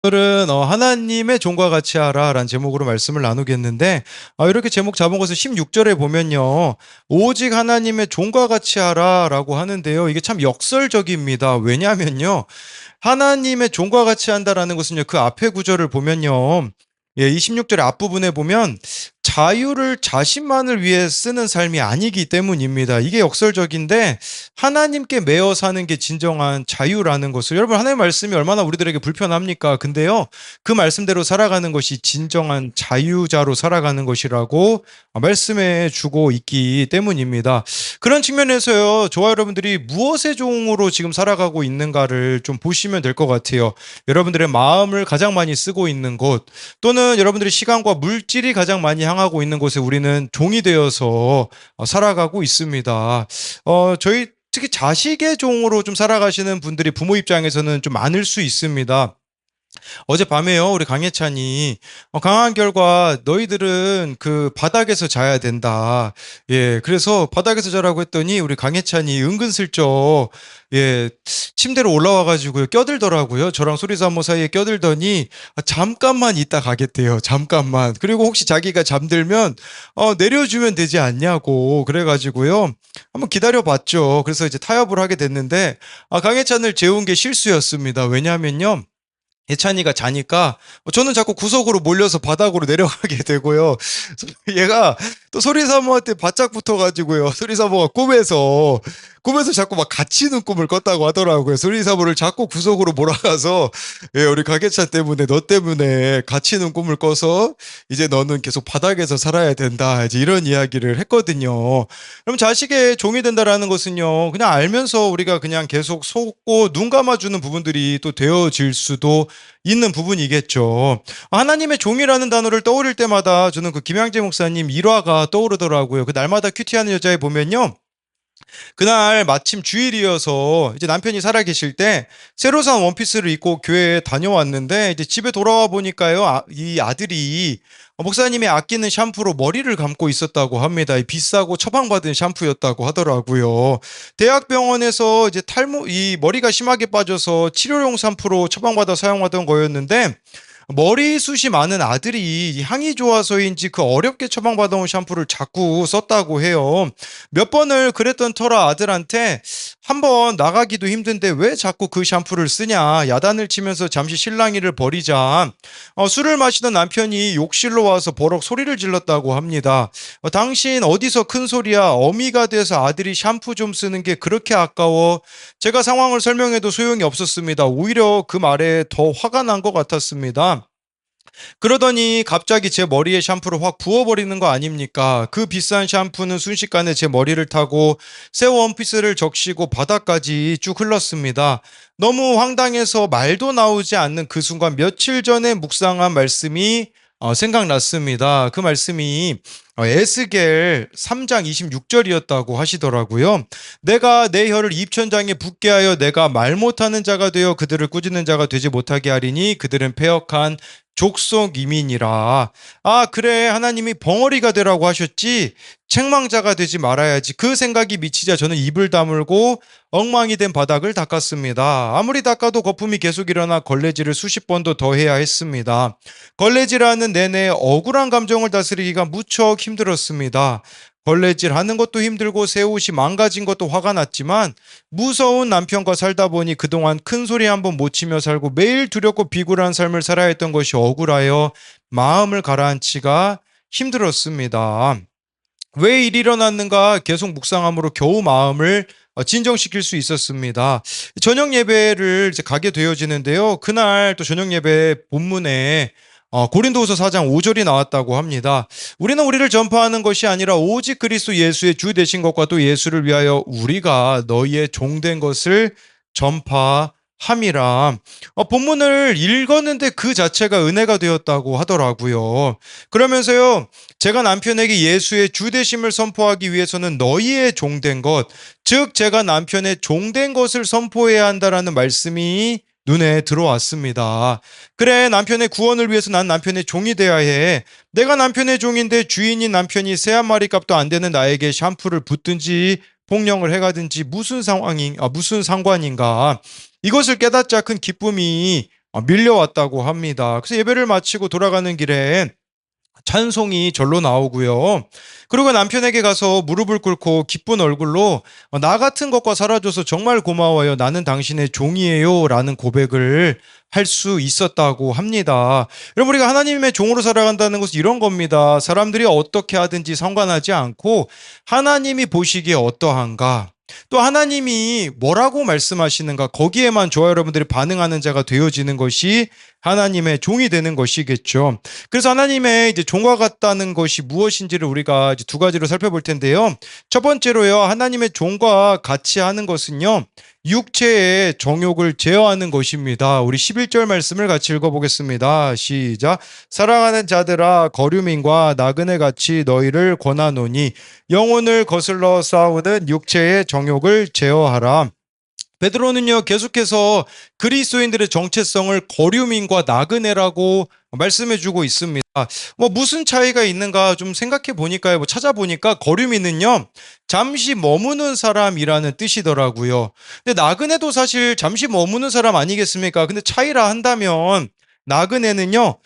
오늘은 하나님의 종과 같이 하라라는 제목으로 말씀을 나누겠는데, 이렇게 제목 잡은 것을 16절에 보면요, 오직 하나님의 종과 같이 하라라고 하는데요, 이게 참 역설적입니다. 왜냐하면요, 하나님의 종과 같이 한다라는 것은요, 그 앞에 구절을 보면요, 예, 26절의 앞부분에 보면 자유를 자신만을 위해 쓰는 삶이 아니기 때문입니다. 이게 역설적인데, 하나님께 매어 사는 게 진정한 자유라는 것을, 여러분, 하나님의 말씀이 얼마나 우리들에게 불편합니까? 근데요, 그 말씀대로 살아가는 것이 진정한 자유자로 살아가는 것이라고 말씀해 주고 있기 때문입니다. 그런 측면에서요, 저와 여러분들이 무엇의 종으로 지금 살아가고 있는가를 좀 보시면 될 것 같아요. 여러분들의 마음을 가장 많이 쓰고 있는 곳, 또는 여러분들의 시간과 물질이 가장 많이 향하고 있는 곳에 우리는 종이 되어서 살아가고 있습니다. 저희 특히 자식의 종으로 좀 살아가시는 분들이 부모 입장에서는 좀 많을 수 있습니다. 어젯밤에요, 우리 강혜찬이 강한 결과 너희들은 그 바닥에서 자야 된다. 예, 그래서 바닥에서 자라고 했더니 우리 강혜찬이 은근슬쩍 예, 침대로 올라와가지고요, 껴들더라고요. 저랑 소리사모 사이에 껴들더니 잠깐만 있다 가겠대요. 잠깐만. 그리고 혹시 자기가 잠들면 내려주면 되지 않냐고 그래가지고요, 한번 기다려봤죠. 그래서 이제 타협을 하게 됐는데 강혜찬을 재운 게 실수였습니다. 왜냐하면요, 예찬이가 자니까 저는 자꾸 구석으로 몰려서 바닥으로 내려가게 되고요. 얘가 또 소리사모한테 바짝 붙어가지고요, 소리사모가 꿈에서 자꾸 막 갇히는 꿈을 꿨다고 하더라고요. 소리사모를 자꾸 구석으로 몰아가서, 예, 우리 가게차 때문에, 너 때문에 갇히는 꿈을 꿔서 이제 너는 계속 바닥에서 살아야 된다, 이제 이런 이야기를 했거든요. 그럼 자식의 종이 된다라는 것은요, 그냥 알면서 우리가 그냥 계속 속고 눈 감아주는 부분들이 또 되어질 수도 있는 부분이겠죠. 하나님의 종이라는 단어를 떠올릴 때마다 저는 그 김양재 목사님 일화가 떠오르더라고요. 그 날마다 큐티하는 여자에 보면요, 그날 마침 주일이어서 이제 남편이 살아계실 때 새로 산 원피스를 입고 교회에 다녀왔는데, 이제 집에 돌아와 보니까요, 이 아들이 목사님이 아끼는 샴푸로 머리를 감고 있었다고 합니다. 비싸고 처방받은 샴푸였다고 하더라고요. 대학병원에서 이제 이 머리가 심하게 빠져서 치료용 샴푸로 처방받아 사용하던 거였는데, 머리숱이 많은 아들이 향이 좋아서인지 그 어렵게 처방받아온 샴푸를 자꾸 썼다고 해요. 몇 번을 그랬던 터라 아들한테 한번 나가기도 힘든데 왜 자꾸 그 샴푸를 쓰냐, 야단을 치면서 잠시 실랑이를 벌이자 술을 마시던 남편이 욕실로 와서 버럭 소리를 질렀다고 합니다. 당신 어디서 큰 소리야, 어미가 돼서 아들이 샴푸 좀 쓰는 게 그렇게 아까워. 제가 상황을 설명해도 소용이 없었습니다. 오히려 그 말에 더 화가 난 것 같았습니다. 그러더니 갑자기 제 머리에 샴푸를 확 부어버리는 거 아닙니까? 그 비싼 샴푸는 순식간에 제 머리를 타고 새 원피스를 적시고 바닥까지 쭉 흘렀습니다. 너무 황당해서 말도 나오지 않는 그 순간 며칠 전에 묵상한 말씀이 생각났습니다. 그 말씀이 에스겔 3장 26절이었다고 하시더라고요. 내가 내 혀를 입천장에 붙게 하여 내가 말 못하는 자가 되어 그들을 꾸짖는 자가 되지 못하게 하리니 그들은 패역한 족속이민이라. 그래, 하나님이 벙어리가 되라고 하셨지 책망자가 되지 말아야지. 그 생각이 미치자 저는 입을 다물고 엉망이 된 바닥을 닦았습니다. 아무리 닦아도 거품이 계속 일어나 걸레질을 수십 번도 더 해야 했습니다. 걸레질하는 내내 억울한 감정을 다스리기가 무척 힘들었습니다. 걸레질 하는 것도 힘들고 새 옷이 망가진 것도 화가 났지만, 무서운 남편과 살다 보니 그동안 큰 소리 한번 못 치며 살고 매일 두렵고 비굴한 삶을 살아야 했던 것이 억울하여 마음을 가라앉히기가 힘들었습니다. 왜 일이 일어났는가 계속 묵상함으로 겨우 마음을 진정시킬 수 있었습니다. 저녁 예배를 이제 가게 되어지는데요, 그날 또 저녁 예배 본문에 고린도후서 4장 5절이 나왔다고 합니다. 우리는 우리를 전파하는 것이 아니라 오직 그리스도 예수의 주 되신 것과 또 예수를 위하여 우리가 너희의 종된 것을 전파함이라. 본문을 읽었는데 그 자체가 은혜가 되었다고 하더라고요. 그러면서요, 제가 남편에게 예수의 주 되심을 선포하기 위해서는 너희의 종된 것, 즉 제가 남편의 종된 것을 선포해야 한다라는 말씀이 눈에 들어왔습니다. 그래, 남편의 구원을 위해서 난 남편의 종이 돼야 해. 내가 남편의 종인데 주인인 남편이 새 한 마리 값도 안 되는 나에게 샴푸를 붓든지 폭령을 해가든지 무슨 상관인가. 이것을 깨닫자 큰 기쁨이 밀려왔다고 합니다. 그래서 예배를 마치고 돌아가는 길에 찬송이 절로 나오고요. 그리고 남편에게 가서 무릎을 꿇고 기쁜 얼굴로 나 같은 것과 살아줘서 정말 고마워요. 나는 당신의 종이에요. 라는 고백을 할 수 있었다고 합니다. 여러분, 우리가 하나님의 종으로 살아간다는 것은 이런 겁니다. 사람들이 어떻게 하든지 상관하지 않고 하나님이 보시기에 어떠한가, 또 하나님이 뭐라고 말씀하시는가, 거기에만 저와 여러분들이 반응하는 자가 되어지는 것이 하나님의 종이 되는 것이겠죠. 그래서 하나님의 이제 종과 같다는 것이 무엇인지를 우리가 이제 두 가지로 살펴볼 텐데요. 첫 번째로요, 하나님의 종과 같이 하는 것은요, 육체의 정욕을 제어하는 것입니다. 우리 11절 말씀을 같이 읽어보겠습니다. 시작. 사랑하는 자들아, 거류민과 나그네 같이 너희를 권하노니 영혼을 거슬러 싸우는 육체의 정욕을 제어하라. 베드로는요, 계속해서 그리스도인들의 정체성을 거류민과 나그네라고 말씀해주고 있습니다. 무슨 차이가 있는가 좀 생각해 보니까요, 찾아보니까 거류민은요, 잠시 머무는 사람이라는 뜻이더라고요. 근데 나그네도 사실 잠시 머무는 사람 아니겠습니까? 근데 차이라 한다면 나그네는요,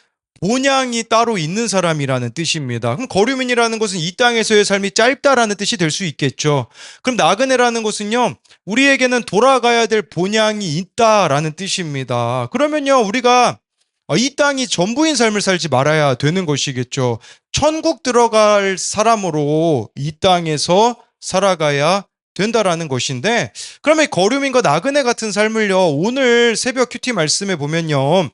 본향이 따로 있는 사람이라는 뜻입니다. 그럼 거류민이라는 것은 이 땅에서의 삶이 짧다라는 뜻이 될 수 있겠죠. 그럼 나그네라는 것은요, 우리에게는 돌아가야 될 본향이 있다라는 뜻입니다. 그러면요, 우리가 이 땅이 전부인 삶을 살지 말아야 되는 것이겠죠. 천국 들어갈 사람으로 이 땅에서 살아가야 된다라는 것인데, 그러면 거류민과 나그네 같은 삶을요, 오늘 새벽 큐티 말씀에 보면요,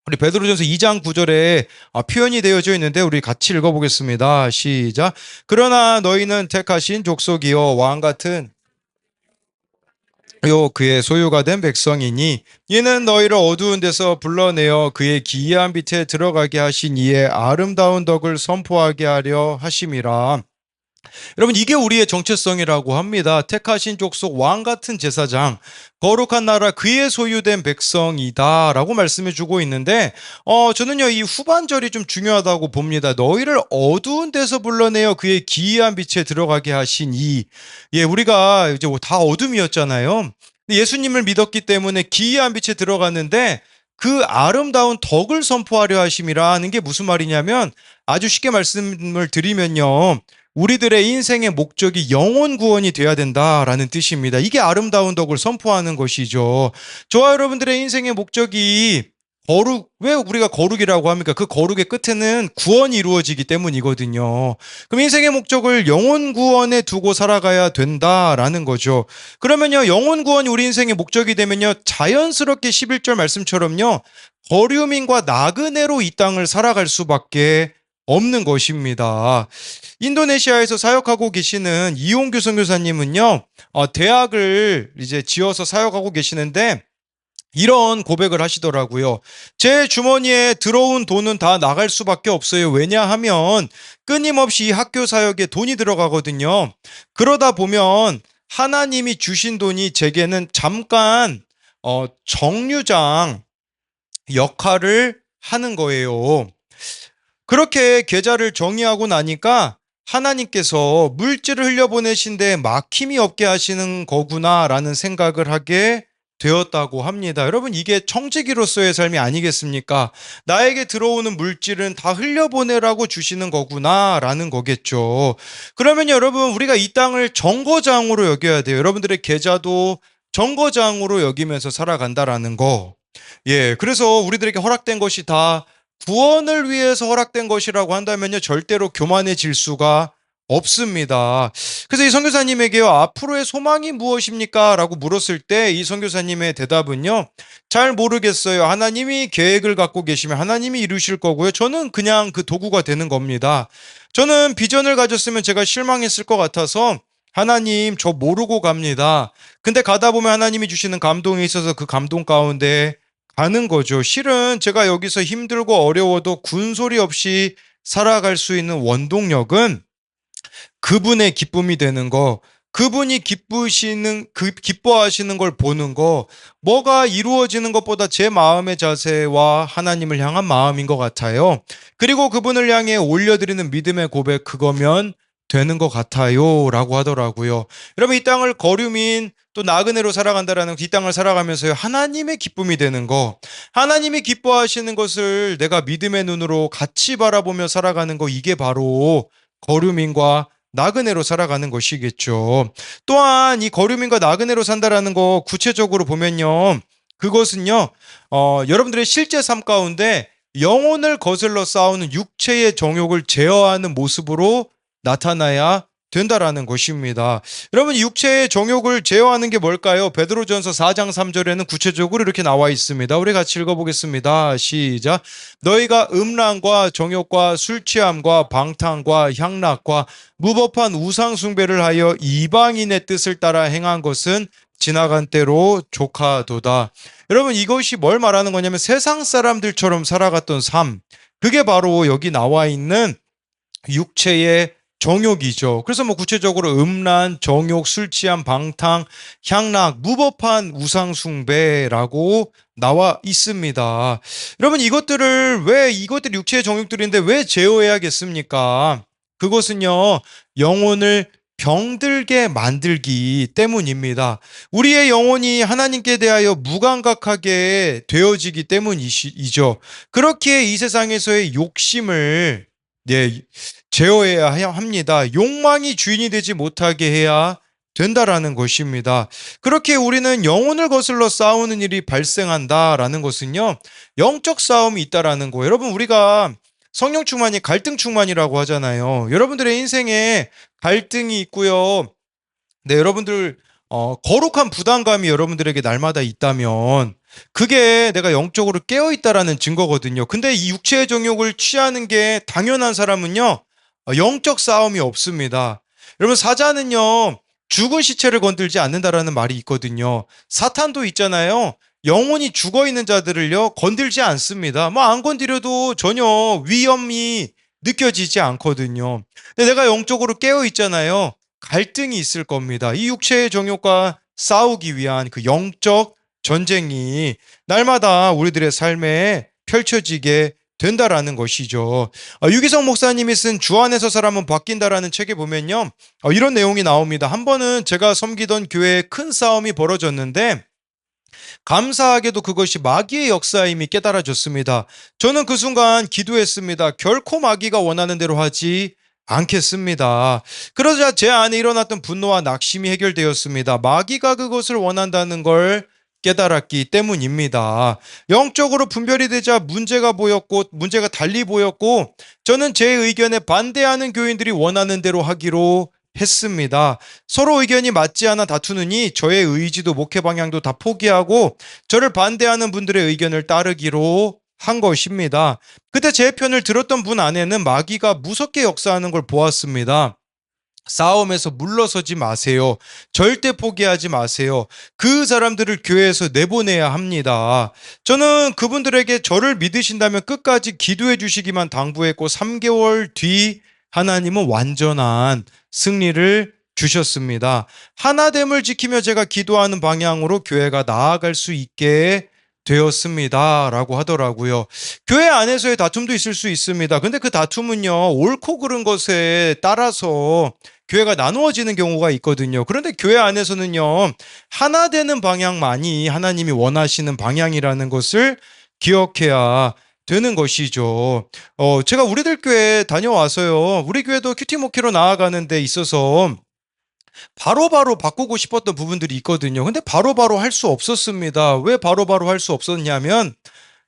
우리 베드로전서 2장 9절에 표현이 되어져 있는데 우리 같이 읽어보겠습니다. 시작. 그러나 너희는 택하신 족속이요 왕 같은 그의 소유가 된 백성이니 이는 너희를 어두운 데서 불러내어 그의 기이한 빛에 들어가게 하신 이의 아름다운 덕을 선포하게 하려 하심이라. 여러분, 이게 우리의 정체성이라고 합니다. 택하신 족속, 왕 같은 제사장, 거룩한 나라, 그의 소유된 백성이다 라고 말씀해 주고 있는데, 저는요, 이 후반절이 좀 중요하다고 봅니다. 너희를 어두운 데서 불러내어 그의 기이한 빛에 들어가게 하신 우리가 이제 다 어둠이었잖아요. 예수님을 믿었기 때문에 기이한 빛에 들어갔는데, 그 아름다운 덕을 선포하려 하심이라 하는 게 무슨 말이냐면, 아주 쉽게 말씀을 드리면요, 우리들의 인생의 목적이 영혼 구원이 돼야 된다라는 뜻입니다. 이게 아름다운 덕을 선포하는 것이죠. 저와 여러분들의 인생의 목적이 왜 우리가 거룩이라고 합니까? 그 거룩의 끝에는 구원이 이루어지기 때문이거든요. 그럼 인생의 목적을 영혼 구원에 두고 살아가야 된다라는 거죠. 그러면요, 영혼 구원이 우리 인생의 목적이 되면요, 자연스럽게 11절 말씀처럼요, 거류민과 나그네로 이 땅을 살아갈 수밖에 없는 것입니다. 인도네시아에서 사역하고 계시는 이용규 선교사님은요, 대학을 이제 지어서 사역하고 계시는데 이런 고백을 하시더라고요. 제 주머니에 들어온 돈은 다 나갈 수밖에 없어요. 왜냐하면 끊임없이 이 학교 사역에 돈이 들어가거든요. 그러다 보면 하나님이 주신 돈이 제게는 잠깐 정류장 역할을 하는 거예요. 그렇게 계좌를 정의하고 나니까 하나님께서 물질을 흘려보내신데 막힘이 없게 하시는 거구나라는 생각을 하게 되었다고 합니다. 여러분, 이게 청지기로서의 삶이 아니겠습니까? 나에게 들어오는 물질은 다 흘려보내라고 주시는 거구나라는 거겠죠. 그러면 여러분, 우리가 이 땅을 정거장으로 여겨야 돼요. 여러분들의 계좌도 정거장으로 여기면서 살아간다라는 거. 그래서 우리들에게 허락된 것이 다 구원을 위해서 허락된 것이라고 한다면요, 절대로 교만해질 수가 없습니다. 그래서 이 선교사님에게요, 앞으로의 소망이 무엇입니까? 라고 물었을 때 이 선교사님의 대답은요, 잘 모르겠어요. 하나님이 계획을 갖고 계시면 하나님이 이루실 거고요. 저는 그냥 그 도구가 되는 겁니다. 저는 비전을 가졌으면 제가 실망했을 것 같아서 하나님, 저 모르고 갑니다. 근데 가다 보면 하나님이 주시는 감동이 있어서 그 감동 가운데 가는 거죠. 실은 제가 여기서 힘들고 어려워도 군소리 없이 살아갈 수 있는 원동력은 그분의 기쁨이 되는 거, 그분이 기뻐하시는 걸 보는 거, 뭐가 이루어지는 것보다 제 마음의 자세와 하나님을 향한 마음인 것 같아요. 그리고 그분을 향해 올려드리는 믿음의 고백, 그거면 되는 것 같아요 라고 하더라고요. 여러분 이 땅을 거류민 또 나그네로 살아간다라는 이 땅을 살아가면서 하나님의 기쁨이 되는 거, 하나님이 기뻐하시는 것을 내가 믿음의 눈으로 같이 바라보며 살아가는 거, 이게 바로 거류민과 나그네로 살아가는 것이겠죠. 또한 이 거류민과 나그네로 산다라는 거 구체적으로 보면요, 그것은요 여러분들의 실제 삶 가운데 영혼을 거슬러 싸우는 육체의 정욕을 제어하는 모습으로 나타나야 된다라는 것입니다. 여러분 육체의 정욕을 제어하는 게 뭘까요? 베드로전서 4장 3절에는 구체적으로 이렇게 나와 있습니다. 우리 같이 읽어보겠습니다. 시작. 너희가 음란과 정욕과 술 취함과 방탕과 향락과 무법한 우상 숭배를 하여 이방인의 뜻을 따라 행한 것은 지나간 때로 조카도다. 여러분 이것이 뭘 말하는 거냐면 세상 사람들처럼 살아갔던 삶, 그게 바로 여기 나와 있는 육체의 정욕이죠. 그래서 뭐 구체적으로 음란, 정욕, 술 취함, 방탕, 향락, 무법한 우상 숭배라고 나와 있습니다. 여러분 이것들이 육체의 정욕들인데 왜 제어해야겠습니까? 그것은요 영혼을 병들게 만들기 때문입니다. 우리의 영혼이 하나님께 대하여 무감각하게 되어지기 때문이죠. 그렇게 이 세상에서의 욕심을 제어해야 합니다. 욕망이 주인이 되지 못하게 해야 된다라는 것입니다. 그렇게 우리는 영혼을 거슬러 싸우는 일이 발생한다라는 것은요, 영적 싸움이 있다라는 거. 여러분 우리가 성령 충만이 갈등 충만이라고 하잖아요. 여러분들의 인생에 갈등이 있고요. 네, 여러분들 거룩한 부담감이 여러분들에게 날마다 있다면 그게 내가 영적으로 깨어있다라는 증거거든요. 근데 이 육체의 정욕을 취하는 게 당연한 사람은요 영적 싸움이 없습니다. 여러분 사자는요 죽은 시체를 건들지 않는다라는 말이 있거든요. 사탄도 있잖아요. 영혼이 죽어있는 자들을요 건들지 않습니다. 뭐 안 건드려도 전혀 위험이 느껴지지 않거든요. 근데 내가 영적으로 깨어있잖아요. 갈등이 있을 겁니다. 이 육체의 정욕과 싸우기 위한 그 영적 전쟁이 날마다 우리들의 삶에 펼쳐지게 된다라는 것이죠. 유기성 목사님이 쓴 주 안에서 사람은 바뀐다라는 책에 보면요 이런 내용이 나옵니다. 한 번은 제가 섬기던 교회에 큰 싸움이 벌어졌는데 감사하게도 그것이 마귀의 역사임이 깨달아졌습니다. 저는 그 순간 기도했습니다. 결코 마귀가 원하는 대로 하지 않겠습니다. 그러자 제 안에 일어났던 분노와 낙심이 해결되었습니다. 마귀가 그것을 원한다는 걸 깨달았기 때문입니다. 영적으로 분별이 되자 문제가 달리 보였고 저는 제 의견에 반대하는 교인들이 원하는 대로 하기로 했습니다. 서로 의견이 맞지 않아 다투느니 저의 의지도 목회 방향도 다 포기하고 저를 반대하는 분들의 의견을 따르기로 한 것입니다. 그때 제 편을 들었던 분 안에는 마귀가 무섭게 역사하는 걸 보았습니다. 싸움에서 물러서지 마세요. 절대 포기하지 마세요. 그 사람들을 교회에서 내보내야 합니다. 저는 그분들에게 저를 믿으신다면 끝까지 기도해 주시기만 당부했고 3개월 뒤 하나님은 완전한 승리를 주셨습니다. 하나됨을 지키며 제가 기도하는 방향으로 교회가 나아갈 수 있게 되었습니다 라고 하더라고요. 교회 안에서의 다툼도 있을 수 있습니다. 근데 그 다툼은요 옳고 그른 것에 따라서 교회가 나누어지는 경우가 있거든요. 그런데 교회 안에서는요 하나 되는 방향만이 하나님이 원하시는 방향이라는 것을 기억해야 되는 것이죠. 제가 우리들 교회 다녀와서요 우리 교회도 큐티 목회로 나아가는 데 있어서 바로바로 바꾸고 싶었던 부분들이 있거든요. 근데 바로바로 할 수 없었습니다. 왜 바로바로 할 수 없었냐면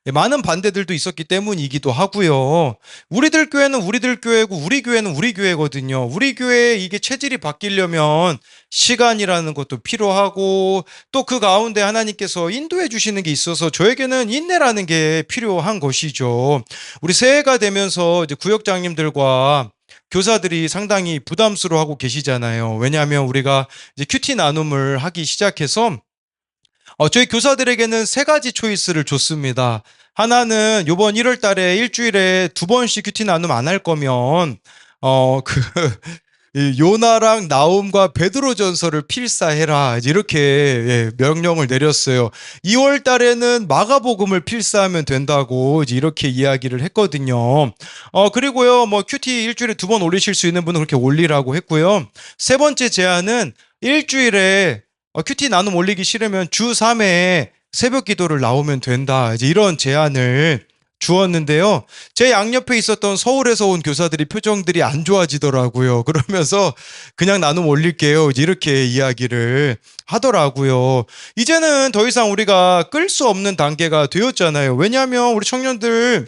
많은 반대들도 있었기 때문이기도 하고요. 우리들 교회는 우리들 교회고 우리 교회는 우리 교회거든요. 우리 교회에 이게 체질이 바뀌려면 시간이라는 것도 필요하고 또 그 가운데 하나님께서 인도해 주시는 게 있어서 저에게는 인내라는 게 필요한 것이죠. 우리 새해가 되면서 이제 구역장님들과 교사들이 상당히 부담스러워하고 계시잖아요. 왜냐하면 우리가 이제 큐티 나눔을 하기 시작해서 저희 교사들에게는 3가지 초이스를 줬습니다. 하나는 요번 1월 달에 일주일에 2번씩 큐티 나눔 안 할 거면 그 이 요나랑 나홈과 베드로전서를 필사해라. 이제 이렇게 명령을 내렸어요. 2월 달에는 마가복음을 필사하면 된다고 이제 이렇게 이야기를 했거든요. 그리고요, 뭐 큐티 일주일에 2번 올리실 수 있는 분은 그렇게 올리라고 했고요. 세 번째 제안은 일주일에 큐티 나눔 올리기 싫으면 주 3회에 새벽 기도를 나오면 된다. 이제 이런 제안을 주었는데요. 제 양옆에 있었던 서울에서 온 교사들이 표정들이 안 좋아지더라고요. 그러면서 그냥 나눔 올릴게요. 이제 이렇게 이야기를 하더라고요. 이제는 더 이상 우리가 끌 수 없는 단계가 되었잖아요. 왜냐하면 우리 청년들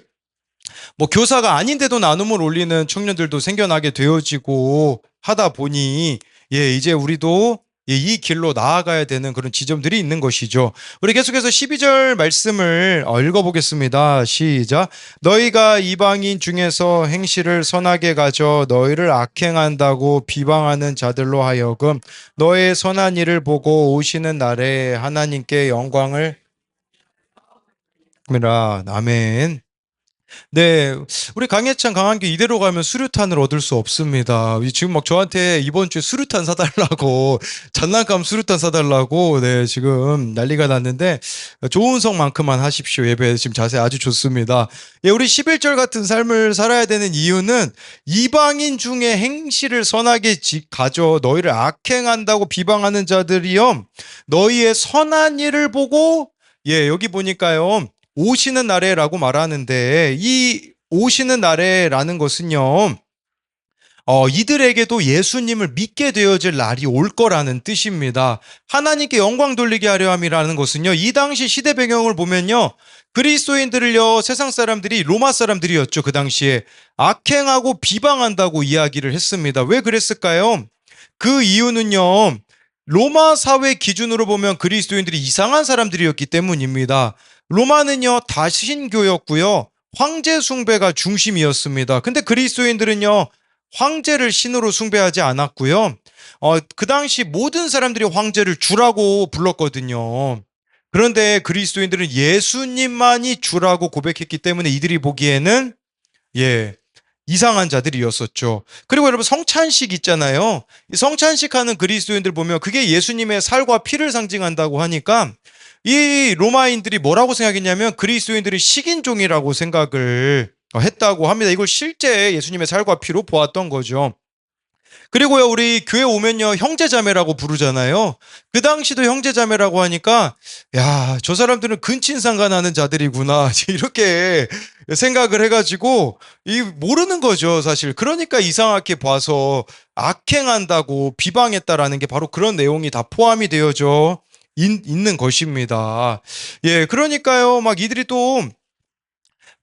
뭐 교사가 아닌데도 나눔을 올리는 청년들도 생겨나게 되어지고 하다 보니 이제 우리도 이 길로 나아가야 되는 그런 지점들이 있는 것이죠. 우리 계속해서 12절 말씀을 읽어보겠습니다. 시작. 너희가 이방인 중에서 행실을 선하게 가져 너희를 악행한다고 비방하는 자들로 하여금 너의 선한 일을 보고 오시는 날에 하나님께 영광을 미라. 아멘. 네, 우리 강해찬 강한규 이대로 가면 수류탄을 얻을 수 없습니다. 지금 막 저한테 이번 주에 수류탄 사달라고 장난감 수류탄 사달라고 지금 난리가 났는데 좋은 성만큼만 하십시오. 예배 지금 자세 아주 좋습니다. 우리 11절 같은 삶을 살아야 되는 이유는 이방인 중에 행실을 선하게 가져 너희를 악행한다고 비방하는 자들이요 너희의 선한 일을 보고 여기 보니까요. 오시는 날에라고 말하는데 이 오시는 날에라는 것은요. 이들에게도 예수님을 믿게 되어질 날이 올 거라는 뜻입니다. 하나님께 영광 돌리게 하려 함이라는 것은요. 이 당시 시대 배경을 보면요. 그리스도인들을요. 세상 사람들이 로마 사람들이었죠. 그 당시에 악행하고 비방한다고 이야기를 했습니다. 왜 그랬을까요? 그 이유는요. 로마 사회 기준으로 보면 그리스도인들이 이상한 사람들이었기 때문입니다. 로마는요 다신교였고요 황제 숭배가 중심이었습니다. 근데 그리스도인들은요 황제를 신으로 숭배하지 않았고요 그 당시 모든 사람들이 황제를 주라고 불렀거든요. 그런데 그리스도인들은 예수님만이 주라고 고백했기 때문에 이들이 보기에는 이상한 자들이었었죠. 그리고 여러분 성찬식 있잖아요. 이 성찬식 하는 그리스도인들 보면 그게 예수님의 살과 피를 상징한다고 하니까 이 로마인들이 뭐라고 생각했냐면 그리스도인들이 식인종이라고 생각을 했다고 합니다. 이걸 실제 예수님의 살과 피로 보았던 거죠. 그리고요 우리 교회 오면요 형제자매라고 부르잖아요. 그 당시도 형제자매라고 하니까 저 사람들은 근친상간하는 자들이구나 이렇게 생각을 해가지고 모르는 거죠 사실. 그러니까 이상하게 봐서 악행한다고 비방했다라는 게 바로 그런 내용이 다 포함이 되어져 있는 것입니다. 그러니까요 막 이들이 또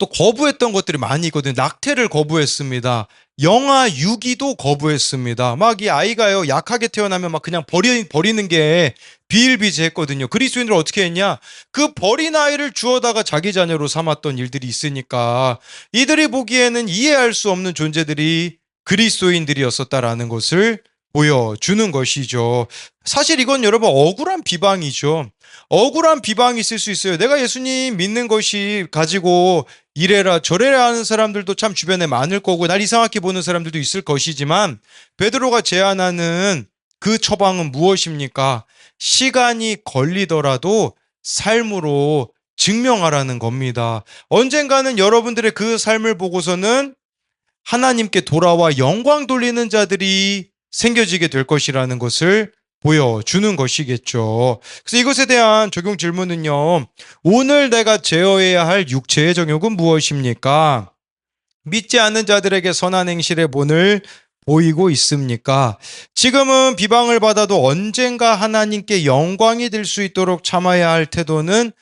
거부했던 것들이 많이 있거든요. 낙태를 거부했습니다. 영아 유기도 거부했습니다. 막 이 아이가요 약하게 태어나면 막 그냥 버리는 게 비일비재했거든요. 그리스도인들 어떻게 했냐? 그 버린 아이를 주워다가 자기 자녀로 삼았던 일들이 있으니까 이들이 보기에는 이해할 수 없는 존재들이 그리스도인들이었었다라는 것을 보여주는 것이죠. 사실 이건 여러분 억울한 비방이죠. 억울한 비방이 있을 수 있어요. 내가 예수님 믿는 것이 가지고 이래라 저래라 하는 사람들도 참 주변에 많을 거고 날 이상하게 보는 사람들도 있을 것이지만 베드로가 제안하는 그 처방은 무엇입니까? 시간이 걸리더라도 삶으로 증명하라는 겁니다. 언젠가는 여러분들의 그 삶을 보고서는 하나님께 돌아와 영광 돌리는 자들이 생겨지게 될 것이라는 것을 보여주는 것이겠죠. 그래서 이것에 대한 적용 질문은요. 오늘 내가 제어해야 할 육체의 정욕은 무엇입니까? 믿지 않는 자들에게 선한 행실의 본을 보이고 있습니까? 지금은 비방을 받아도 언젠가 하나님께 영광이 될 수 있도록 참아야 할 태도는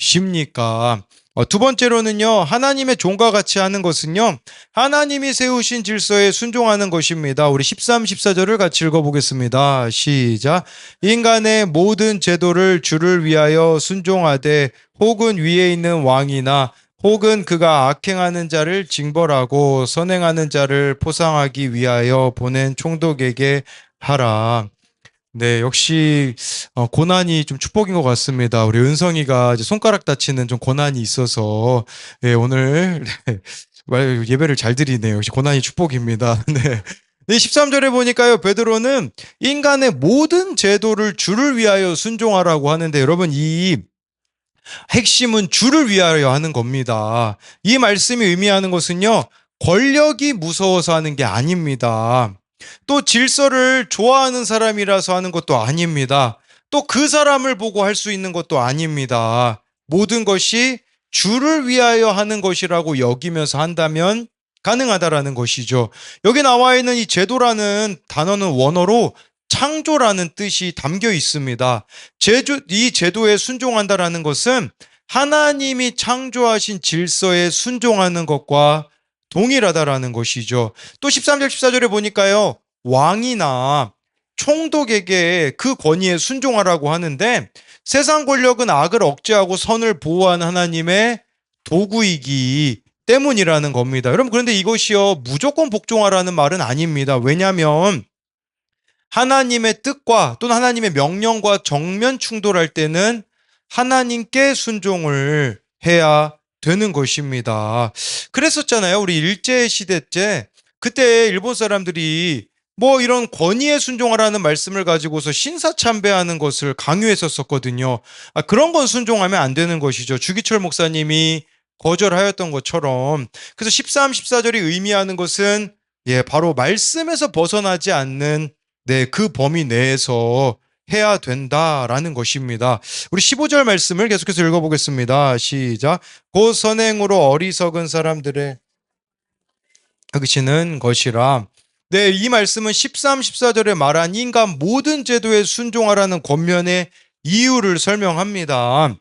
무엇입니까? 두 번째로는요. 하나님의 종과 같이 하는 것은요. 하나님이 세우신 질서에 순종하는 것입니다. 우리 13, 14절을 같이 읽어보겠습니다. 시작. 인간의 모든 제도를 주를 위하여 순종하되 혹은 위에 있는 왕이나 혹은 그가 악행하는 자를 징벌하고 선행하는 자를 포상하기 위하여 보낸 총독에게 하라. 네, 역시 고난이 좀 축복인 것 같습니다. 우리 은성이가 이제 손가락 다치는 좀 고난이 있어서 오늘 예배를 잘 드리네요. 역시 고난이 축복입니다. 네. 네, 13절에 보니까요, 베드로는 인간의 모든 제도를 주를 위하여 순종하라고 하는데, 여러분, 이 핵심은 주를 위하여 하는 겁니다. 이 말씀이 의미하는 것은요, 권력이 무서워서 하는 게 아닙니다. 또 질서를 좋아하는 사람이라서 하는 것도 아닙니다. 또 그 사람을 보고 할 수 있는 것도 아닙니다. 모든 것이 주를 위하여 하는 것이라고 여기면서 한다면 가능하다라는 것이죠. 여기 나와 있는 이 제도라는 단어는 원어로 창조라는 뜻이 담겨 있습니다. 이 제도에 순종한다라는 것은 하나님이 창조하신 질서에 순종하는 것과 동일하다라는 것이죠. 또 13절 14절에 보니까요, 왕이나 총독에게 그 권위에 순종하라고 하는데, 세상 권력은 악을 억제하고 선을 보호하는 하나님의 도구이기 때문이라는 겁니다. 여러분, 그런데 이것이요, 무조건 복종하라는 말은 아닙니다. 왜냐하면 하나님의 뜻과 또는 하나님의 명령과 정면 충돌할 때는 하나님께 순종을 해야 되는 것입니다. 그랬었잖아요. 우리 일제시대 때 그때 일본 사람들이 뭐 이런 권위에 순종하라는 말씀을 가지고서 신사참배하는 것을 강요했었거든요. 그런 건 순종하면 안 되는 것이죠. 주기철 목사님이 거절하였던 것처럼. 그래서 13, 14절이 의미하는 것은 바로 말씀에서 벗어나지 않는 그 범위 내에서 해야 된다라는 것입니다. 우리 15절 말씀을 계속해서 읽어보겠습니다. 시작. 곧 선행으로 어리석은 사람들의 여기시는 것이라. 네, 이 말씀은 13, 14절에 말한 인간 모든 제도에 순종하라는 권면의 이유를 설명합니다.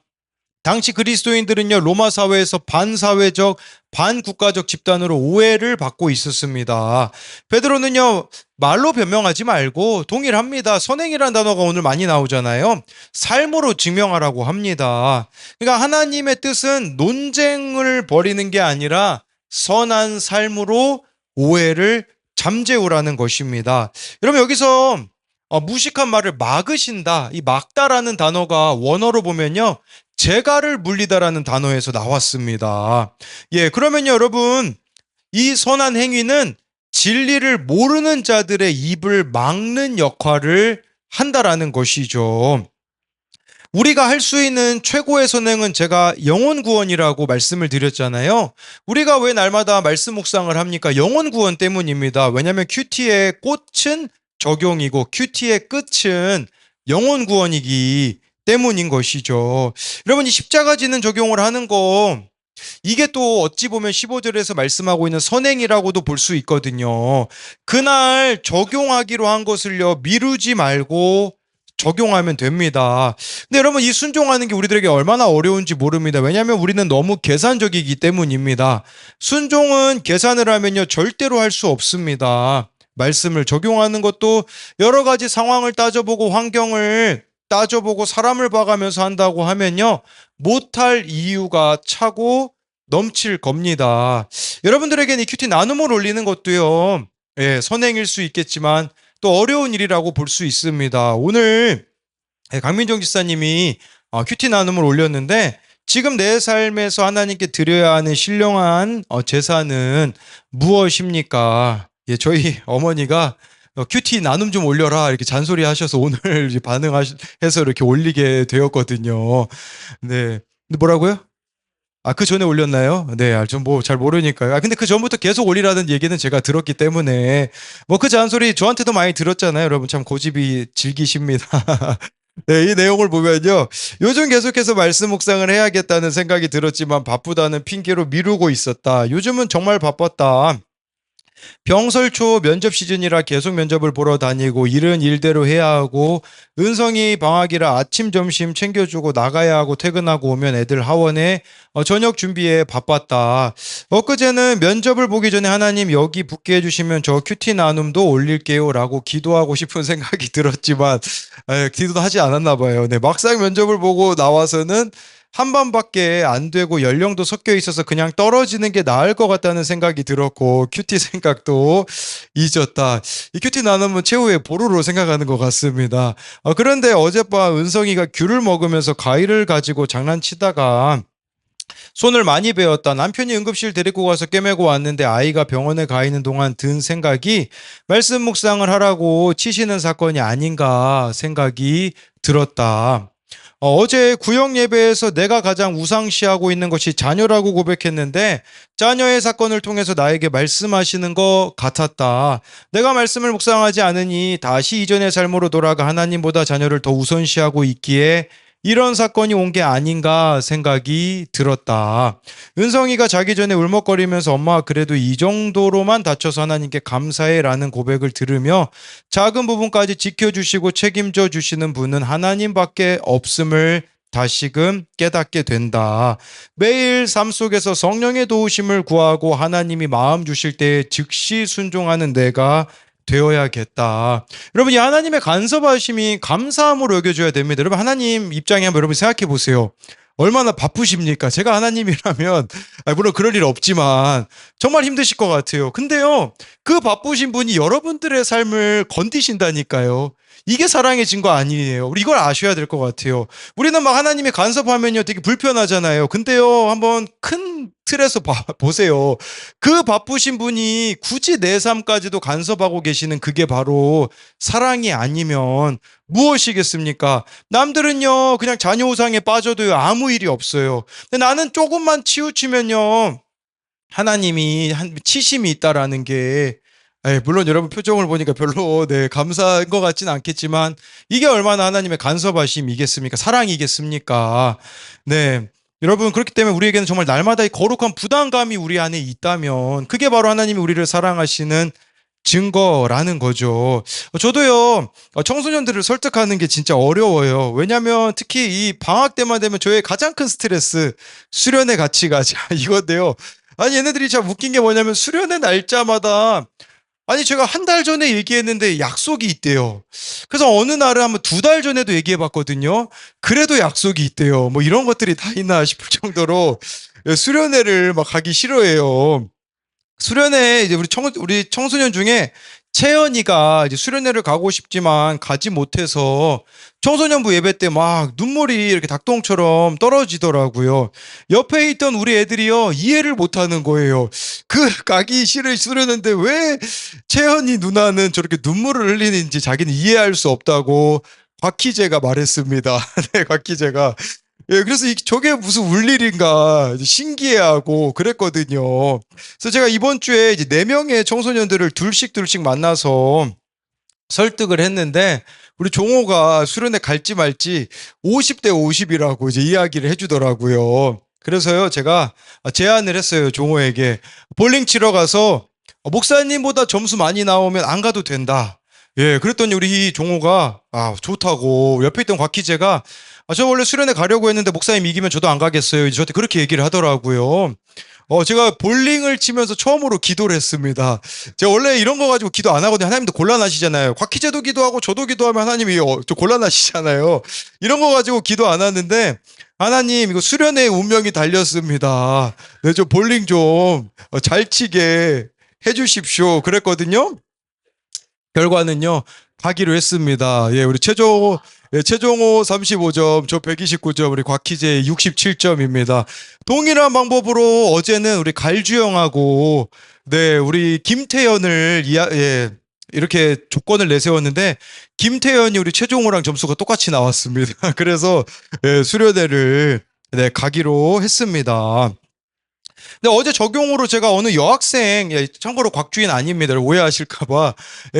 당시 그리스도인들은요, 로마 사회에서 반사회적, 반국가적 집단으로 오해를 받고 있었습니다. 베드로는요, 말로 변명하지 말고 동일합니다. 선행이라는 단어가 오늘 많이 나오잖아요. 삶으로 증명하라고 합니다. 그러니까 하나님의 뜻은 논쟁을 벌이는 게 아니라 선한 삶으로 오해를 잠재우라는 것입니다. 여러분, 여기서 무식한 말을 막으신다, 이 막다라는 단어가 원어로 보면요, 재갈을 물리다라는 단어에서 나왔습니다. 그러면요, 여러분, 이 선한 행위는 진리를 모르는 자들의 입을 막는 역할을 한다라는 것이죠. 우리가 할 수 있는 최고의 선행은 제가 영혼 구원이라고 말씀을 드렸잖아요. 우리가 왜 날마다 말씀 묵상을 합니까? 영혼 구원 때문입니다. 왜냐하면 큐티의 꽃은 적용이고 큐티의 끝은 영혼 구원이기 때문인 것이죠. 여러분, 이 십자가 지는 적용을 하는 거, 이게 또 어찌 보면 15절에서 말씀하고 있는 선행이라고도 볼 수 있거든요. 그날 적용하기로 한 것을요, 미루지 말고 적용하면 됩니다. 근데 여러분, 이 순종하는 게 우리들에게 얼마나 어려운지 모릅니다. 왜냐하면 우리는 너무 계산적이기 때문입니다. 순종은 계산을 하면요, 절대로 할 수 없습니다. 말씀을 적용하는 것도 여러 가지 상황을 따져보고 환경을 따져보고 사람을 봐가면서 한다고 하면요, 못할 이유가 차고 넘칠 겁니다. 여러분들에게는 이 큐티 나눔을 올리는 것도요, 선행일 수 있겠지만 또 어려운 일이라고 볼 수 있습니다. 오늘 강민정 지사님이 큐티 나눔을 올렸는데, 지금 내 삶에서 하나님께 드려야 하는 신령한 제사는 무엇입니까? 저희 어머니가 큐티 나눔 좀 올려라 이렇게 잔소리 하셔서 오늘 반응해서 이렇게 올리게 되었거든요. 네. 근데 뭐라고요? 그 전에 올렸나요? 네, 좀 뭐 잘 모르니까요. 근데 그 전부터 계속 올리라는 얘기는 제가 들었기 때문에 뭐 그 잔소리 저한테도 많이 들었잖아요. 여러분 참 고집이 질기십니다. 네, 이 내용을 보면요, 요즘 계속해서 말씀 묵상을 해야겠다는 생각이 들었지만 바쁘다는 핑계로 미루고 있었다. 요즘은 정말 바빴다. 병설 초 면접 시즌이라 계속 면접을 보러 다니고 일은 일대로 해야 하고, 은성이 방학이라 아침 점심 챙겨주고 나가야 하고, 퇴근하고 오면 애들 하원에 저녁 준비에 바빴다. 엊그제는 면접을 보기 전에 하나님 여기 붙게 해주시면 저 큐티 나눔도 올릴게요 라고 기도하고 싶은 생각이 들었지만 기도도 하지 않았나 봐요. 네, 막상 면접을 보고 나와서는 한 반밖에 안 되고 연령도 섞여 있어서 그냥 떨어지는 게 나을 것 같다는 생각이 들었고, 큐티 생각도 잊었다. 이 큐티 나눔은 최후의 보루로 생각하는 것 같습니다. 그런데 어젯밤 은성이가 귤을 먹으면서 과일을 가지고 장난치다가 손을 많이 베었다. 남편이 응급실 데리고 가서 꿰매고 왔는데 아이가 병원에 가 있는 동안 든 생각이 말씀 묵상을 하라고 치시는 사건이 아닌가 생각이 들었다. 어제 구역 예배에서 내가 가장 우상시하고 있는 것이 자녀라고 고백했는데 자녀의 사건을 통해서 나에게 말씀하시는 것 같았다. 내가 말씀을 묵상하지 않으니 다시 이전의 삶으로 돌아가 하나님보다 자녀를 더 우선시하고 있기에 이런 사건이 온 게 아닌가 생각이 들었다. 은성이가 자기 전에 울먹거리면서 엄마 그래도 이 정도로만 다쳐서 하나님께 감사해라는 고백을 들으며 작은 부분까지 지켜주시고 책임져 주시는 분은 하나님밖에 없음을 다시금 깨닫게 된다. 매일 삶 속에서 성령의 도우심을 구하고 하나님이 마음 주실 때에 즉시 순종하는 내가 되어야겠다. 여러분, 이 하나님의 간섭하심이 감사함으로 여겨져야 됩니다. 여러분, 하나님 입장에 한번 여러분 생각해 보세요. 얼마나 바쁘십니까? 제가 하나님이라면, 물론 그럴 일 없지만, 정말 힘드실 것 같아요. 근데요, 그 바쁘신 분이 여러분들의 삶을 건디신다니까요. 이게 사랑의 증거 아니에요. 우리 이걸 아셔야 될 것 같아요. 우리는 막 하나님의 간섭하면요 되게 불편하잖아요. 근데요, 한번 큰 틀에서 보세요. 그 바쁘신 분이 굳이 내 삶까지도 간섭하고 계시는 그게 바로 사랑이 아니면 무엇이겠습니까? 남들은요, 그냥 자녀 우상에 빠져도요, 아무 일이 없어요. 근데 나는 조금만 치우치면요, 하나님이 치심이 있다라는 게, 물론 여러분 표정을 보니까 별로 감사한 것 같지는 않겠지만 이게 얼마나 하나님의 간섭하심이겠습니까? 사랑이겠습니까? 네. 여러분, 그렇기 때문에 우리에게는 정말 날마다 이 거룩한 부담감이 우리 안에 있다면 그게 바로 하나님이 우리를 사랑하시는 증거라는 거죠. 저도요, 청소년들을 설득하는 게 진짜 어려워요. 왜냐면 특히 이 방학 때만 되면 저의 가장 큰 스트레스, 수련회 같이 가자 이건데요. 아니, 얘네들이 참 웃긴 게 뭐냐면 수련회 날짜마다, 아니, 제가 한 달 전에 얘기했는데 약속이 있대요. 그래서 어느 날은 한번 2달 전에도 얘기해 봤거든요. 그래도 약속이 있대요. 뭐 이런 것들이 다 있나 싶을 정도로 수련회를 막 가기 싫어해요. 수련회 이제 우리 청소년 중에 채연이가 이제 수련회를 가고 싶지만 가지 못해서 청소년부 예배 때 막 눈물이 이렇게 닭똥처럼 떨어지더라고요. 옆에 있던 우리 애들이요, 이해를 못 하는 거예요. 그 가기 싫으려는데 왜 채연이 누나는 저렇게 눈물을 흘리는지 자기는 이해할 수 없다고 곽희재가 말했습니다. 네, 곽희재가. 예, 그래서 저게 무슨 울 일인가 신기해하고 그랬거든요. 그래서 제가 이번 주에 이제 4명의 청소년들을 둘씩 만나서 설득을 했는데 우리 종호가 수련회 갈지 말지 50대 50이라고 이제 이야기를 해주더라고요. 그래서요, 제가 제안을 했어요, 종호에게. 볼링 치러 가서 목사님보다 점수 많이 나오면 안 가도 된다. 예, 그랬더니 우리 종호가 좋다고, 옆에 있던 곽희재가 저 원래 수련회 가려고 했는데 목사님 이기면 저도 안 가겠어요. 저한테 그렇게 얘기를 하더라고요. 제가 볼링을 치면서 처음으로 기도를 했습니다. 제가 원래 이런 거 가지고 기도 안 하거든요. 하나님도 곤란하시잖아요. 곽희재도 기도하고 저도 기도하면 하나님이 좀 곤란하시잖아요. 이런 거 가지고 기도 안 하는데, 하나님 이거 수련회의 운명이 달렸습니다. 네, 좀 볼링 좀 잘 치게 해주십시오. 그랬거든요. 결과는요, 가기로 했습니다. 예, 우리 최종호 35점, 저 129점, 우리 곽희재 67점입니다. 동일한 방법으로 어제는 우리 갈주영하고, 네, 우리 김태현을, 이렇게 조건을 내세웠는데, 김태현이 우리 최종호랑 점수가 똑같이 나왔습니다. 그래서, 수련회를, 가기로 했습니다. 근데 어제 적용으로 제가 어느 여학생, 참고로 곽주인 아닙니다. 오해하실까봐.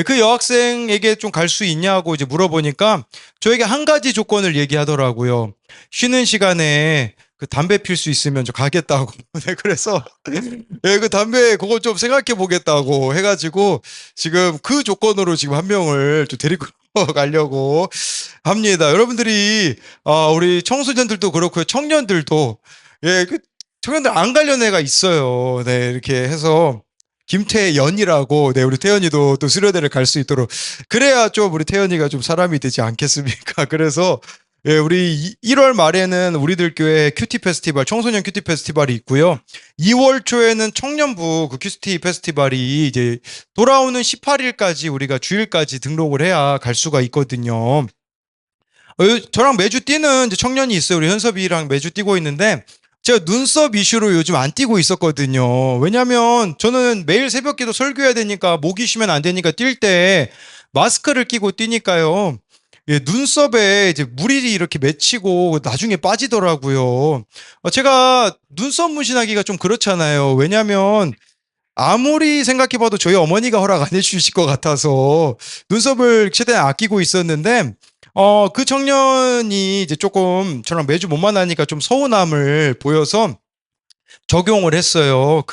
그 여학생에게 좀 갈 수 있냐고 이제 물어보니까 저에게 한 가지 조건을 얘기하더라고요. 쉬는 시간에 그 담배 필 수 있으면 저 가겠다고. 네, 그래서 그 담배 그거 좀 생각해 보겠다고 해가지고 지금 그 조건으로 지금 한 명을 좀 데리고 가려고 합니다. 여러분들이 우리 청소년들도 그렇고요, 청년들도 청년들 안 가려는 애가 있어요. 네, 이렇게 해서 김태연이라고, 네, 우리 태연이도 또 수련회를 갈 수 있도록, 그래야 좀 우리 태연이가 좀 사람이 되지 않겠습니까? 그래서 우리 1월 말에는 우리들 교회 큐티 페스티벌, 청소년 큐티 페스티벌이 있고요. 2월 초에는 청년부 그 큐티 페스티벌이 이제 돌아오는 18일까지 우리가 주일까지 등록을 해야 갈 수가 있거든요. 저랑 매주 뛰는 이제 청년이 있어요. 우리 현섭이랑 매주 뛰고 있는데 제가 눈썹 이슈로 요즘 안 뛰고 있었거든요. 왜냐면 저는 매일 새벽기도 설교해야 되니까 목이 쉬면 안 되니까 뛸 때 마스크를 끼고 뛰니까요. 예, 눈썹에 이제 물이 이렇게 맺히고 나중에 빠지더라고요. 제가 눈썹 문신하기가 좀 그렇잖아요. 왜냐면 아무리 생각해봐도 저희 어머니가 허락 안 해주실 것 같아서 눈썹을 최대한 아끼고 있었는데, 그 청년이 이제 조금 저랑 매주 못 만나니까 좀 서운함을 보여서 적용을 했어요.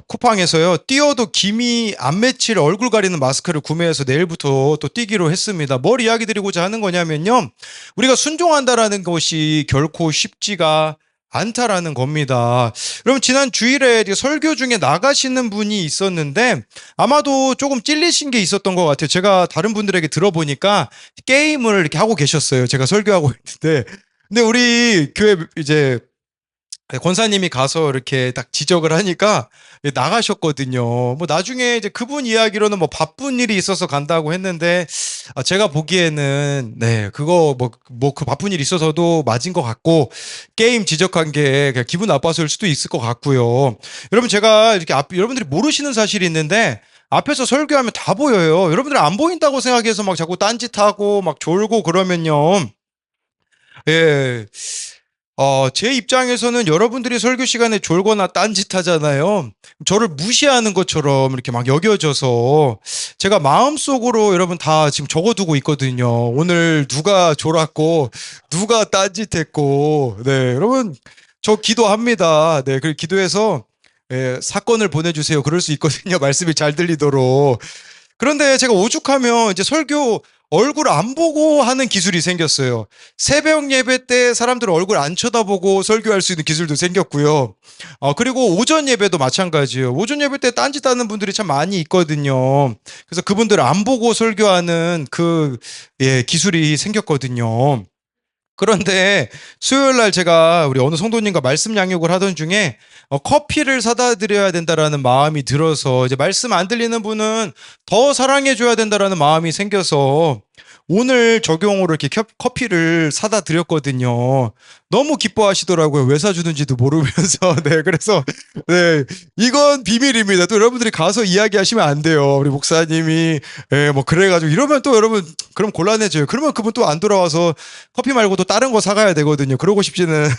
쿠팡에서요. 뛰어도 김이 안 맺힐 얼굴 가리는 마스크를 구매해서 내일부터 또 뛰기로 했습니다. 뭘 이야기 드리고자 하는 거냐면요. 우리가 순종한다라는 것이 결코 쉽지가 않다라는 겁니다. 그럼 지난 주일에 설교 중에 나가시는 분이 있었는데 아마도 조금 찔리신 게 있었던 것 같아요. 제가 다른 분들에게 들어보니까 게임을 이렇게 하고 계셨어요. 제가 설교하고 있는데. 근데 우리 교회 이제 권사님이 가서 이렇게 딱 지적을 하니까 나가셨거든요. 뭐 나중에 이제 그분 이야기로는 뭐 바쁜 일이 있어서 간다고 했는데 제가 보기에는 네 그거 뭐 그 바쁜 일이 있어서도 맞은 것 같고 게임 지적한 게 그냥 기분 나빠서일 수도 있을 것 같고요. 여러분 제가 이렇게 여러분들이 모르시는 사실이 있는데 앞에서 설교하면 다 보여요. 여러분들 안 보인다고 생각해서 막 자꾸 딴짓하고 막 졸고 그러면요. 예. 제 입장에서는 여러분들이 설교 시간에 졸거나 딴짓하잖아요. 저를 무시하는 것처럼 이렇게 막 여겨져서 제가 마음속으로 여러분 다 지금 적어두고 있거든요. 오늘 누가 졸았고 누가 딴짓했고 네 여러분 저 기도합니다. 네 그리고 기도해서 예, 사건을 보내주세요. 그럴 수 있거든요. 말씀이 잘 들리도록. 그런데 제가 오죽하면 이제 설교 얼굴 안 보고 하는 기술이 생겼어요. 새벽 예배 때 사람들 얼굴 안 쳐다보고 설교할 수 있는 기술도 생겼고요. 그리고 오전 예배도 마찬가지예요. 오전 예배 때 딴짓하는 분들이 참 많이 있거든요. 그래서 그분들 안 보고 설교하는 예, 기술이 생겼거든요. 그런데 수요일 날 제가 우리 어느 성도님과 말씀 양육을 하던 중에 커피를 사다 드려야 된다라는 마음이 들어서 이제 말씀 안 들리는 분은 더 사랑해 줘야 된다라는 마음이 생겨서 오늘 적용으로 이렇게 커피를 사다 드렸거든요. 너무 기뻐하시더라고요. 왜 사주는지도 모르면서. 네, 그래서 네, 이건 비밀입니다. 또 여러분들이 가서 이야기하시면 안 돼요. 우리 목사님이 뭐 그래가지고 이러면 또 여러분 그럼 곤란해져요. 그러면 그분 또 안 돌아와서 커피 말고도 다른 거 사가야 되거든요. 그러고 싶지는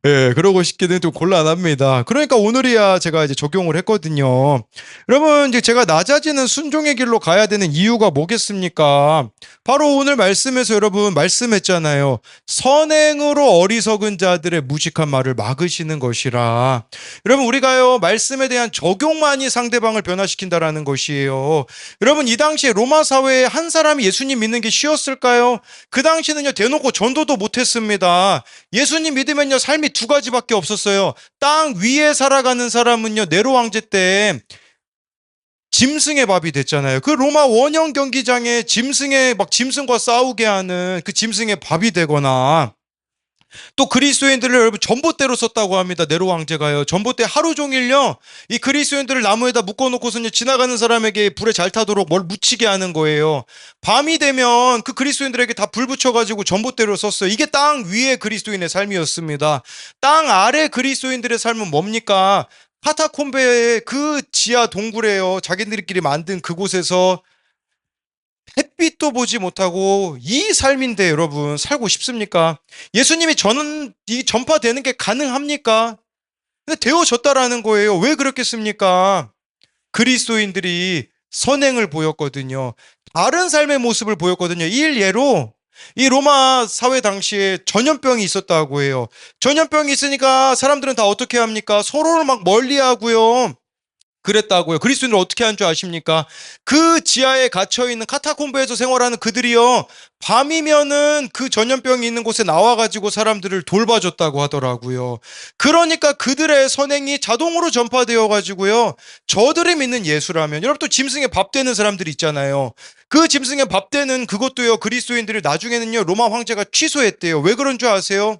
예, 그러고 싶기는 좀 곤란합니다. 그러니까 오늘이야 제가 이제 적용을 했거든요. 여러분, 이제 제가 낮아지는 순종의 길로 가야 되는 이유가 뭐겠습니까? 바로 오늘 말씀에서 여러분 말씀했잖아요. 선행으로 어리석은 자들의 무식한 말을 막으시는 것이라. 여러분, 우리가요, 말씀에 대한 적용만이 상대방을 변화시킨다라는 것이에요. 여러분, 이 당시에 로마 사회에 한 사람이 예수님 믿는 게 쉬웠을까요? 그 당시는요, 대놓고 전도도 못했습니다. 예수님 믿으면요, 삶이 두 가지밖에 없었어요. 땅 위에 살아가는 사람은요, 네로 황제 때 짐승의 밥이 됐잖아요. 그 로마 원형 경기장에 짐승과 싸우게 하는 그 짐승의 밥이 되거나 또 그리스도인들을 여러분 전봇대로 썼다고 합니다. 네로 황제가요. 전봇대 하루 종일요. 이 그리스도인들을 나무에다 묶어놓고서는 지나가는 사람에게 불에 잘 타도록 뭘 묻히게 하는 거예요. 밤이 되면 그 그리스도인들에게 다 불 붙여가지고 전봇대로 썼어요. 이게 땅 위에 그리스도인의 삶이었습니다. 땅 아래 그리스도인들의 삶은 뭡니까? 카타콤베의 그 지하 동굴에요. 자기들끼리 만든 그곳에서 햇빛도 보지 못하고 이 삶인데 여러분 살고 싶습니까? 예수님이 전파되는 게 가능합니까? 근데 되어졌다라는 거예요. 왜 그렇겠습니까? 그리스도인들이 선행을 보였거든요. 다른 삶의 모습을 보였거든요. 일예로 이 로마 사회 당시에 전염병이 있었다고 해요. 전염병이 있으니까 사람들은 다 어떻게 합니까? 서로를 막 멀리하고요. 그랬다고요. 그리스도인들 어떻게 한 줄 아십니까? 그 지하에 갇혀있는 카타콤베에서 생활하는 그들이요. 밤이면은 그 전염병이 있는 곳에 나와가지고 사람들을 돌봐줬다고 하더라고요. 그러니까 그들의 선행이 자동으로 전파되어가지고요. 저들이 믿는 예수라면 여러분 또 짐승의 밥 되는 사람들이 있잖아요. 그 짐승의 밥 되는 그것도요. 그리스도인들이 나중에는요. 로마 황제가 취소했대요. 왜 그런 줄 아세요?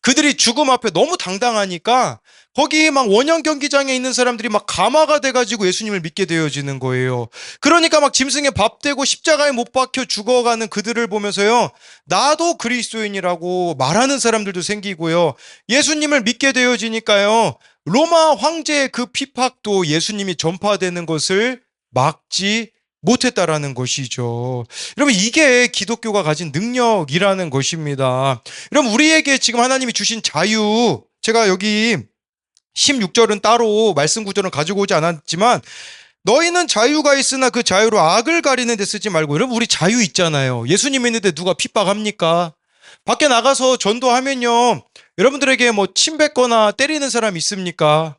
그들이 죽음 앞에 너무 당당하니까 거기 막 원형 경기장에 있는 사람들이 막 감화가 돼가지고 예수님을 믿게 되어지는 거예요. 그러니까 막 짐승에 밥 대고 십자가에 못 박혀 죽어가는 그들을 보면서요, 나도 그리스도인이라고 말하는 사람들도 생기고요. 예수님을 믿게 되어지니까요, 로마 황제의 그 핍박도 예수님이 전파되는 것을 막지 못했다라는 것이죠. 여러분, 이게 기독교가 가진 능력이라는 것입니다. 여러분, 우리에게 지금 하나님이 주신 자유, 제가 여기 16절은 따로 말씀 구절은 가지고 오지 않았지만, 너희는 자유가 있으나 그 자유로 악을 가리는 데 쓰지 말고. 여러분, 우리 자유 있잖아요. 예수님 있는데 누가 핍박합니까? 밖에 나가서 전도하면요, 여러분들에게 뭐 침뱉거나 때리는 사람 있습니까?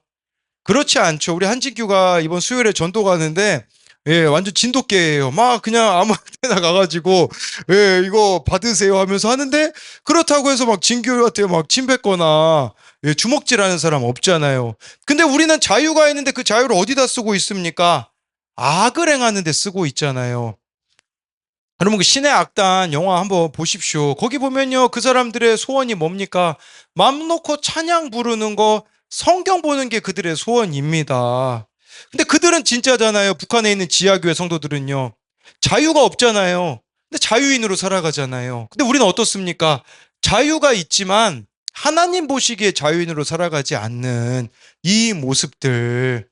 그렇지 않죠. 우리 한진교가 이번 수요일에 전도 가는데, 예, 완전 진돗개예요. 막 그냥 아무 데나 가가지고, 예, 이거 받으세요 하면서 하는데, 그렇다고 해서 막 진교한테 막 침뱉거나, 예, 주먹질하는 사람 없잖아요. 근데 우리는 자유가 있는데 그 자유를 어디다 쓰고 있습니까? 악을 행하는 데 쓰고 있잖아요. 여러분, 그 신의 악단 영화 한번 보십시오. 거기 보면요, 그 사람들의 소원이 뭡니까? 맘 놓고 찬양 부르는 거, 성경 보는 게 그들의 소원입니다. 근데 그들은 진짜잖아요. 북한에 있는 지하교회 성도들은요, 자유가 없잖아요. 근데 자유인으로 살아가잖아요. 근데 우리는 어떻습니까? 자유가 있지만 하나님 보시기에 자유인으로 살아가지 않는 이 모습들을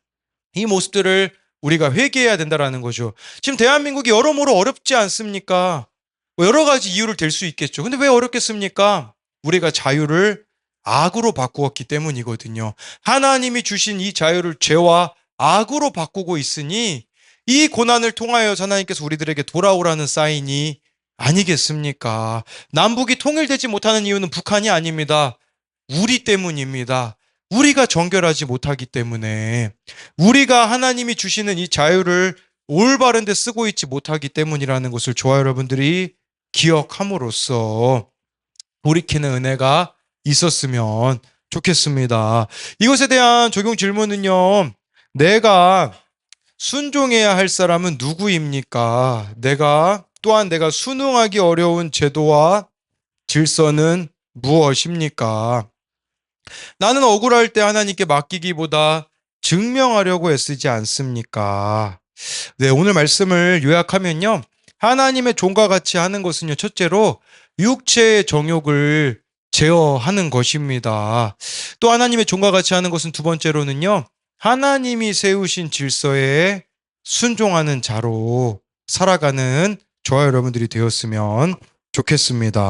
우리가 회개해야 된다라는 거죠. 지금 대한민국이 여러모로 어렵지 않습니까? 뭐 여러 가지 이유를 댈 수 있겠죠. 근데 왜 어렵겠습니까? 우리가 자유를 악으로 바꾸었기 때문이거든요. 하나님이 주신 이 자유를 죄와 악으로 바꾸고 있으니 이 고난을 통하여 하나님께서 우리들에게 돌아오라는 사인이 아니겠습니까? 남북이 통일되지 못하는 이유는 북한이 아닙니다. 우리 때문입니다. 우리가 정결하지 못하기 때문에, 우리가 하나님이 주시는 이 자유를 올바른 데 쓰고 있지 못하기 때문이라는 것을 저와 여러분들이 기억함으로써 돌이키는 은혜가 있었으면 좋겠습니다. 이것에 대한 적용 질문은요, 내가 순종해야 할 사람은 누구입니까? 또한 내가 순응하기 어려운 제도와 질서는 무엇입니까? 나는 억울할 때 하나님께 맡기기보다 증명하려고 애쓰지 않습니까? 네, 오늘 말씀을 요약하면요, 하나님의 종과 같이 하는 것은요, 첫째로 육체의 정욕을 제어하는 것입니다. 또 하나님의 종과 같이 하는 것은 두 번째로는요, 하나님이 세우신 질서에 순종하는 자로 살아가는 저와 여러분들이 되었으면 좋겠습니다.